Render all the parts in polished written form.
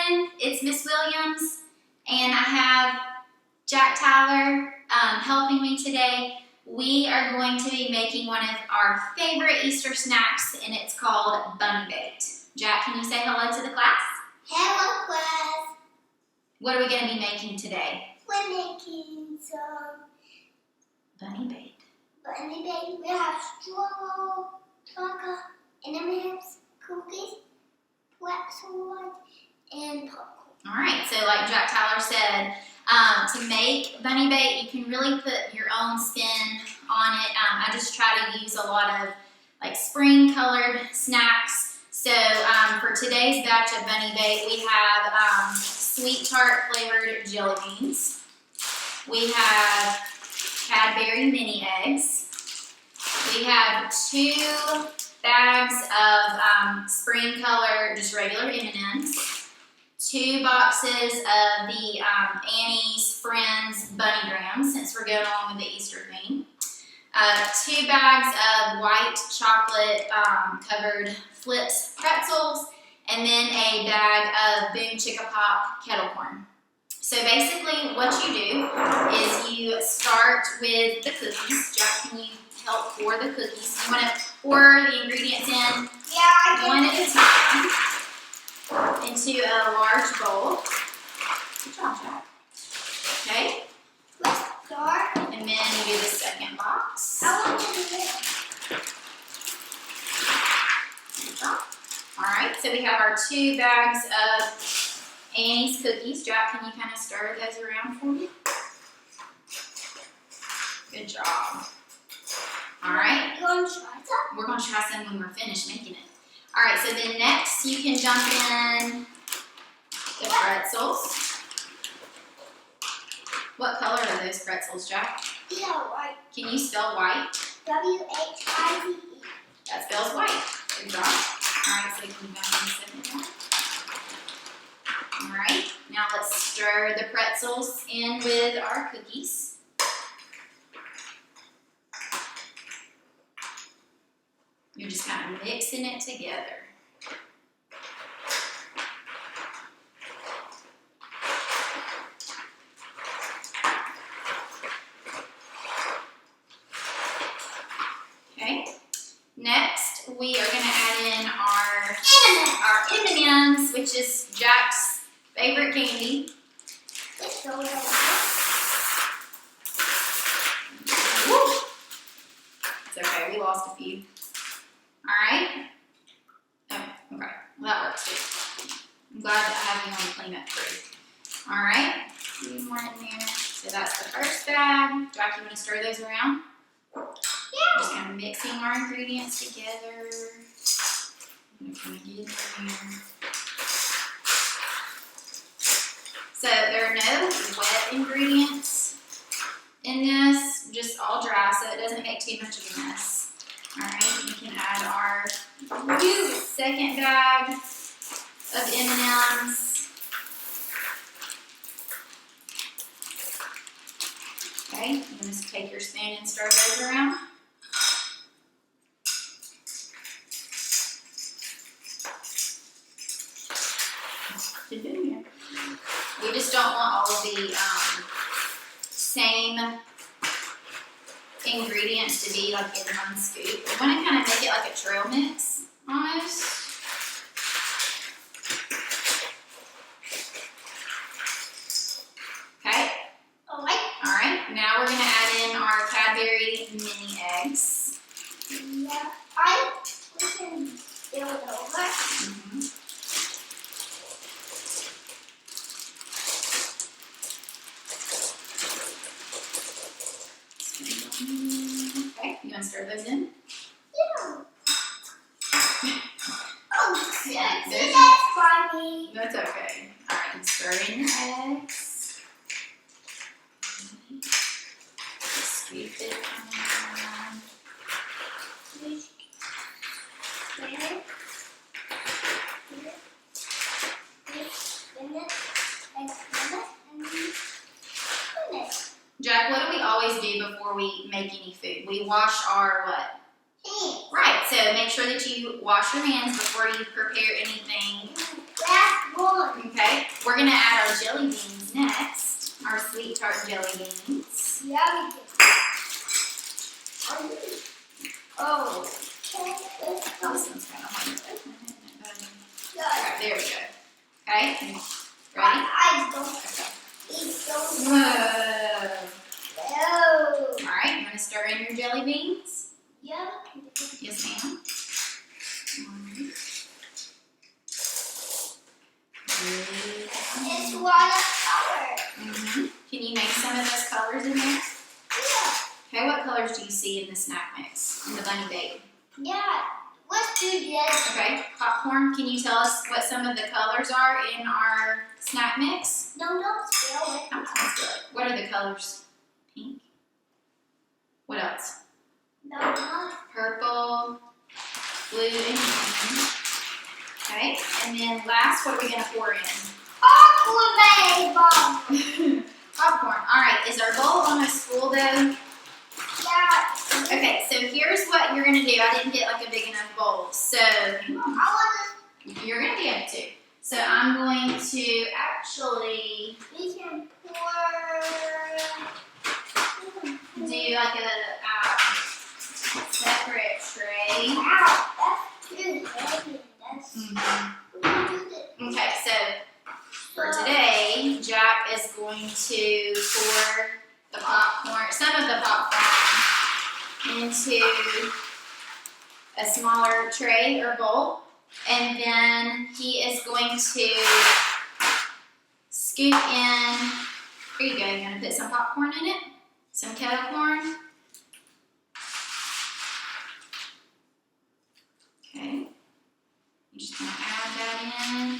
everyone, it's Miss Williams, and I have Jack Tyler helping me today. We are going to be making one of our favorite Easter snacks, and it's called Bunny Baked. Jack, can you say hello to the class? Hello, class. What are we going to be making today? We're making some Bunny Baked. bunny baked. We have straw, chocolate, M&M's, cookies, pretzels, and popcorn. All right, so like Jack Tyler said, to make Bunny Bake, you can really put your own spin on it. I just try to use a lot of like spring colored snacks. So for today's batch of Bunny Bake, we have sweet tart flavored jelly beans. We have Cadbury mini eggs. We have 2 bags of spring color, just regular M&Ms. 2 boxes of the Annie's Friends Bunny Grahams, since we're going along with the Easter theme. 2 bags of white chocolate covered Flips pretzels, and then a bag of Boom Chicka Pop kettle corn. So basically what you do is you start with the cookies. Jack, can you help pour the cookies? You want to pour the ingredients in one at a time into a large bowl. Good job, Jack. Okay? Let's start. And then you do the second box. I want to do it. Good job. All right, so we have our 2 bags of Annie's cookies. Jack, can you kind of stir those around for me? Good job. All right. You want to try some? We're going to try some when we're finished making it. All right, so then next you can jump in the pretzels. What color are those pretzels, Jack? Yeah, white. Can you spell white? W-H-I-T-E. That spells white. Good job. All right, so can you jump in the second one? All right, now let's stir the pretzels in with our cookies. You're just kind of mixing it together. Okay. Next, we are going to add in our M&Ms, which is Jack's favorite candy. Let's go with Woo! It's okay, we lost a few. Alright. Oh, okay. Well, that works too. I'm glad that I have you on the cleanup crew. Alright. A few more in there. So that's the first bag. Jack, you want to stir those around? Yeah. Just kind of mixing our ingredients together. I'm going to kind of get in there. So there are no wet ingredients in this, just all dry, so it doesn't make too much of a mess. Alright, we can add our second bag of M&Ms. Okay, you can just take your spoon and stir those around. We just don't want all of the same ingredients to be like in one scoop. We want to kind of make it like a trail mix almost. Okay. Alright, now we're going to add in our Cadbury mini eggs. Yeah. We can build over. Okay, you want to stir those in? Yeah. Oh, Yeah, that's funny. That's okay. Alright, and stir in your eggs. Scoop it on. Jack, what do we always do before we make any food? We wash our what? Hands. Right, so make sure that you wash your hands before you prepare anything. Last popcorn. Okay, we're gonna add our jelly beans next. Our sweet tart jelly beans. Yeah, we do. Oh. Okay, let's This go. one's kind of hard to open. Good. Alright, there we go. Okay, ready? My eyes don't. Okay. It's so Whoa. Whoa. Alright, you wanna stir in your jelly beans? Yeah. Yes, ma'am. It's watercolor. Mm-hmm. Can you name some of those colors in there? Yeah. Okay, what colors do you see in the snack mix, in the bunny bake? Yeah. Let's do this. Okay, popcorn, can you tell us what some of the colors are in our snack mix? No, don't spill it. I'm gonna spill it. What are the colors? Pink. What else? No, no. Purple, blue, and green. Okay, and then last, what are we gonna pour in? Aquaman bomb. Popcorn. All right, is our bowl almost full though? Yeah. Okay, so here's what you're gonna do. I didn't get like a big enough bowl, so hang on. I You're gonna be able to. So I'm going to actually we can pour. do like a separate tray. Wow, that's too heavy. That's. We can do this. Okay, so for today, Jack is going to pour the popcorn, some of the popcorn, into a smaller tray or bowl, and then he is going to scoop in. Here you go. You're gonna put some popcorn in it, some kettle corn. Okay. You're just gonna add that in.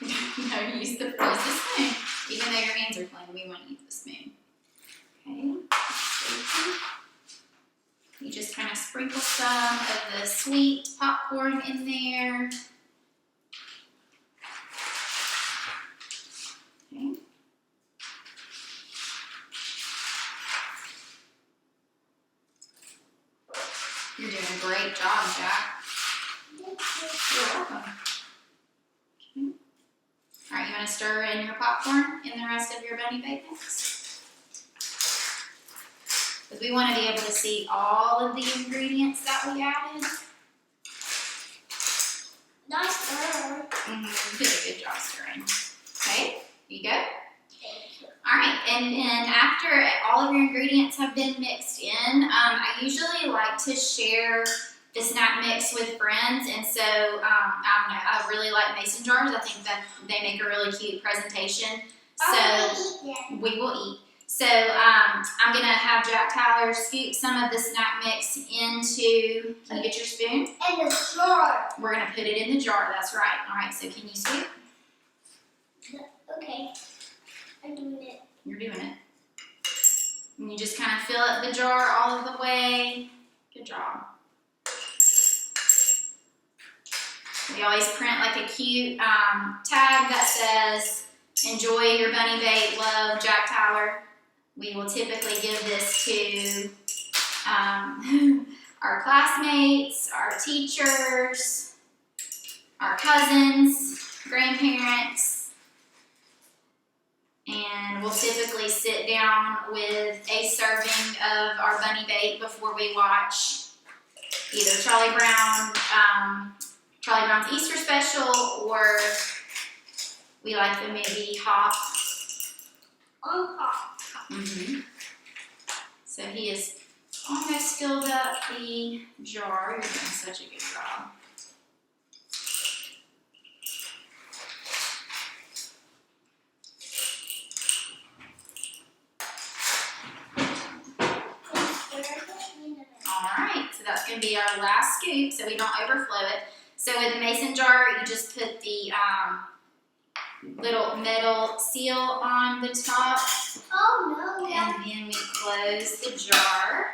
No, use the spoon. Even though your hands are clean, we want to use the spoon. Okay. You just kind of sprinkle some of the sweet popcorn in there. Okay. You're doing a great job, Jack. You're welcome. Okay. All right, you want to stir in your popcorn in the rest of your bunny bake mix? Because we want to be able to see all of the ingredients that we added. Nice stir. You did a good job stirring. Okay, here you go. Thank you. All right, and then after all of your ingredients have been mixed in, I usually like to share the snack mix with friends, and so I don't know, I really like mason jars. I think that they make a really cute presentation. So we will eat. So I'm gonna have Jack Tyler scoop some of the snack mix into. Can you get your spoon? And the jar. We're gonna put it in the jar. That's right. All right. So can you scoop? Okay. I'm doing it. You're doing it. And you just kind of fill up the jar all of the way. Good job. We always print like a cute tag that says, "Enjoy your bunny bake, love Jack Tyler." We will typically give this to our classmates, our teachers, our cousins, grandparents, and we'll typically sit down with a serving of our bunny bake before we watch either Charlie Brown's Easter special, or we like the movie Hop. On top. So he has almost filled up the jar. You're doing such a good job. All right, so that's going to be our last scoop so we don't overflow it. So with the mason jar, you just put the little metal seal on the top, Oh no, yeah. and then we close the jar,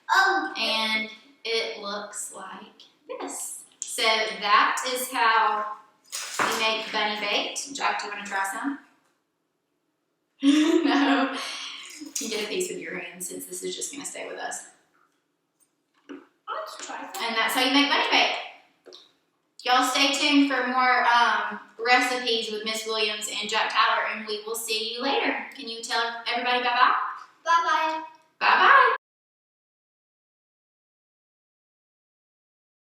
Oh. and it looks like this. So that is how we make bunny baked. Jack, do you want to try some? No. You get a piece with your hand since this is just going to stay with us. Let's try that. And that's how you make bunny bake. Y'all stay tuned for more recipes with Miss Williams and Jack Tyler, and we will see you later. Can you tell everybody bye-bye? Bye-bye.